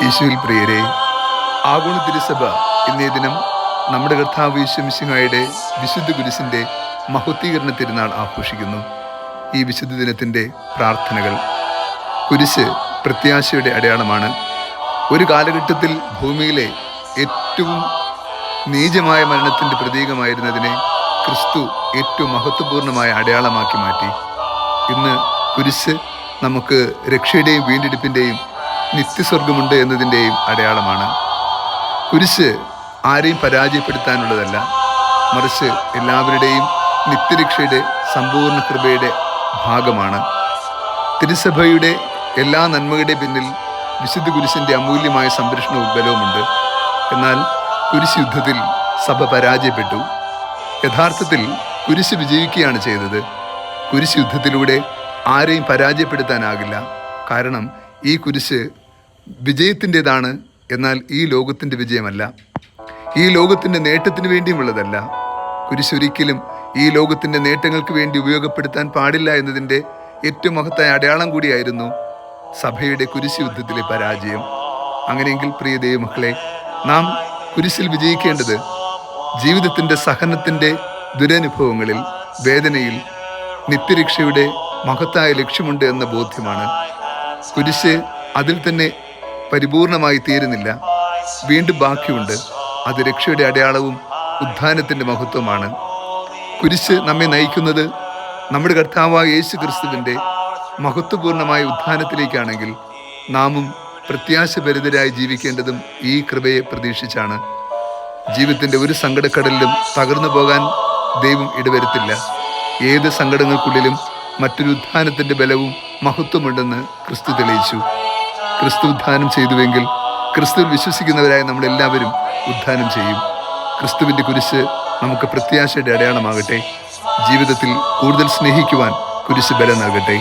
യേശുവിൽ പ്രിയരെ, ആഗോള തിരുസഭ ഇന്നേ ദിനം നമ്മുടെ കർത്താവ് യേശു മിശിഹായുടെ വിശുദ്ധ കുരിശിൻ്റെ മഹത്വീകരണ തിരുനാൾ ആഘോഷിക്കുന്നു. ഈ വിശുദ്ധ ദിനത്തിൻ്റെ പ്രാർത്ഥനകൾ. കുരിശ് പ്രത്യാശയുടെ അടയാളമാണ്. ഒരു കാലഘട്ടത്തിൽ ഭൂമിയിലെ ഏറ്റവും നീചമായ മരണത്തിൻ്റെ പ്രതീകമായിരുന്നതിനെ ക്രിസ്തു ഏറ്റവും മഹത്വപൂർണമായ അടയാളമാക്കി മാറ്റി. ഇന്ന് കുരിശ് നമുക്ക് രക്ഷയുടെയും വീണ്ടെടുപ്പിൻ്റെയും നിത്യസ്വർഗമുണ്ട് എന്നതിൻ്റെയും അടയാളമാണ്. കുരിശ് ആരെയും പരാജയപ്പെടുത്താനുള്ളതല്ല, മറിച്ച് എല്ലാവരുടെയും നിത്യരക്ഷയുടെ സമ്പൂർണ്ണ കൃപയുടെ ഭാഗമാണ്. തിരുസഭയുടെ എല്ലാ നന്മയുടെ പിന്നിൽ വിശുദ്ധ കുരിശിൻ്റെ അമൂല്യമായ സംരക്ഷണവും ബലവുമുണ്ട്. എന്നാൽ കുരിശ് യുദ്ധത്തിൽ സഭ പരാജയപ്പെട്ടു. യഥാർത്ഥത്തിൽ കുരിശ് വിജയിക്കുകയാണ് ചെയ്തത്. കുരിശ് യുദ്ധത്തിലൂടെ ആരെയും പരാജയപ്പെടുത്താനാകില്ല. കാരണം ഈ കുരിശ് വിജയത്തിൻ്റെതാണ്, എന്നാൽ ഈ ലോകത്തിൻ്റെ വിജയമല്ല. ഈ ലോകത്തിൻ്റെ നേട്ടത്തിന് വേണ്ടിയുമുള്ളതല്ല. കുരിശ് ഒരിക്കലും ഈ ലോകത്തിൻ്റെ നേട്ടങ്ങൾക്ക് വേണ്ടി ഉപയോഗപ്പെടുത്താൻ പാടില്ല എന്നതിൻ്റെ ഏറ്റവും മഹത്തായ അടയാളം കൂടിയായിരുന്നു സഭയുടെ കുരിശ് യുദ്ധത്തിലെ പരാജയം. അങ്ങനെയെങ്കിൽ പ്രിയ ദൈവമക്കളെ, നാം കുരിശിൽ വിജയിക്കേണ്ടത് ജീവിതത്തിൻ്റെ സഹനത്തിൻ്റെ ദുരനുഭവങ്ങളിൽ, വേദനയിൽ നിത്യരക്ഷയുടെ മഹത്തായ ലക്ഷ്യമുണ്ട് എന്ന ബോധ്യമാണ്. കുരിശ് അതിൽ തന്നെ പരിപൂർണമായി തീരുന്നില്ല, വീണ്ടും ബാക്കിയുണ്ട്. അത് രക്ഷയുടെ അടയാളവും ഉത്ഥാനത്തിൻ്റെ മഹത്വമാണ്. കുരിശ് നമ്മെ നയിക്കുന്നത് നമ്മുടെ കർത്താവായ യേശു ക്രിസ്തുവിൻ്റെ മഹത്വപൂർണമായ ഉത്ഥാനത്തിലേക്കാണെങ്കിൽ നാമും പ്രത്യാശഭരിതരായി ജീവിക്കേണ്ടതും ഈ കൃപയെ പ്രതീക്ഷിച്ചാണ്. ജീവിതത്തിൻ്റെ ഒരു സങ്കടക്കടലിലും തകർന്നു പോകാൻ ദൈവം ഇടവരുത്തില്ല. ഏത് സങ്കടങ്ങൾക്കുള്ളിലും മറ്റൊരു ഉത്ഥാനത്തിൻ്റെ ബലവും മഹത്വമുണ്ടെന്ന് ക്രിസ്തു തെളിയിച്ചു. ക്രിസ്തു ഉത്ഥാനം ചെയ്തുവെങ്കിൽ ക്രിസ്തുവിൽ വിശ്വസിക്കുന്നവരായ നമ്മളെല്ലാവരും ഉത്ഥാനം ചെയ്യും. ക്രിസ്തുവിൻ്റെ കുരിശ് നമുക്ക് പ്രത്യാശയുടെ അടയാളമാകട്ടെ. ജീവിതത്തിൽ കൂടുതൽ സ്നേഹിക്കുവാൻ കുരിശ് ബലം നൽകട്ടെ.